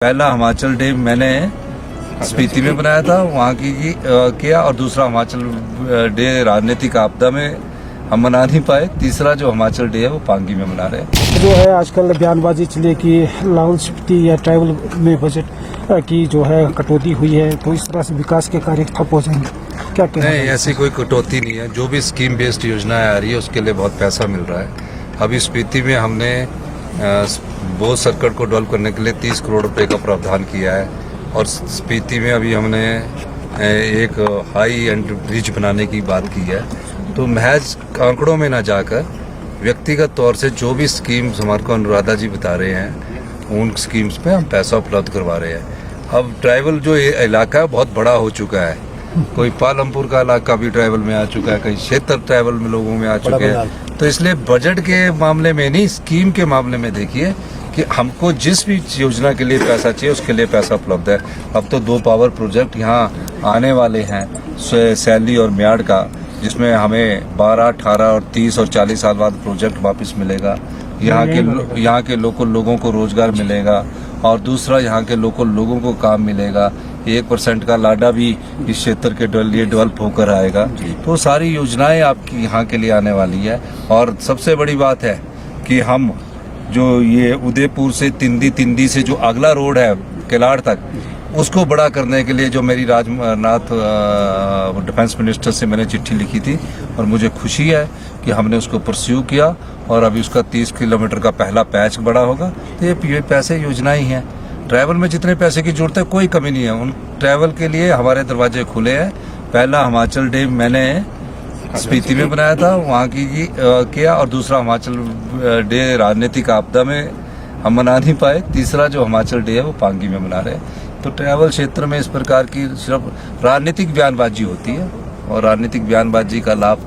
पहला हिमाचल डे मैंने स्पीति में बनाया था, वहाँ की किया, और दूसरा हिमाचल डे राजनीतिक आपदा में हम मना नहीं पाए। तीसरा जो हिमाचल डे है वो पांगी में मना रहे हैं। जो है आजकल बयानबाजी चली कि लाहौल स्पीति या ट्रैवल में बजट की जो है कटौती हुई है, तो इस तरह से विकास के कार्य ठप हो जाएंगे, क्या कहना है? नहीं, ऐसी कोई कटौती नहीं है। जो भी स्कीम बेस्ड योजनाएं आ रही है उसके लिए बहुत पैसा मिल रहा है। अभी स्पीति में हमने बोध सर्किट को डेवलप करने के लिए 30 करोड़ रुपए का प्रावधान किया है, और स्पीति में अभी हमने एक हाई एंड ब्रिज बनाने की बात की है। तो महज आंकड़ों में ना जाकर व्यक्तिगत तौर से जो भी स्कीम्स हमारे को अनुराधा जी बता रहे हैं उन स्कीम्स पे हम पैसा उपलब्ध करवा रहे हैं। अब ट्राइबल जो इलाका है बहुत बड़ा हो चुका है, कोई पालमपुर का इलाका भी ट्राइबल में आ चुका है, कई क्षेत्र ट्राइबल में लोगों में आ चुके हैं। तो इसलिए बजट के मामले में नहीं, स्कीम के मामले में देखिए कि हमको जिस भी योजना के लिए पैसा चाहिए उसके लिए पैसा उपलब्ध है। अब तो 2 पावर प्रोजेक्ट यहाँ आने वाले हैं, सैली और म्याड़ का, जिसमें हमें 12, 18 और 30 और 40 साल बाद प्रोजेक्ट वापस मिलेगा। यहाँ के लोकल लोगों को रोजगार मिलेगा, और दूसरा यहाँ के लोकल लोगों को काम मिलेगा। 1% का लाडा भी इस क्षेत्र के लिए डेवलप होकर आएगा। तो सारी योजनाएं आपकी यहाँ के लिए आने वाली है। और सबसे बड़ी बात है कि हम जो ये उदयपुर से तिंदी से जो अगला रोड है किलाड़ तक, उसको बड़ा करने के लिए जो मेरी राजनाथ डिफेंस मिनिस्टर से मैंने चिट्ठी लिखी थी, और मुझे खुशी है कि हमने उसको परस्यू किया, और अभी उसका 30 किलोमीटर का पहला पैच बड़ा होगा। तो ये पैसे योजनाएं हैं। ट्रैवल में जितने पैसे की जरूरत है कोई कमी नहीं है, उन ट्रैवल के लिए हमारे दरवाजे खुले हैं। पहला हिमाचल डे मैंने स्पीति में बनाया था, वहाँ की किया, और दूसरा हिमाचल डे राजनीतिक आपदा में हम मना नहीं पाए। तीसरा जो हिमाचल डे है वो पांगी में मना रहे हैं। तो ट्रैवल क्षेत्र में इस प्रकार की सिर्फ राजनीतिक बयानबाजी होती है, और राजनीतिक बयानबाजी का लाभ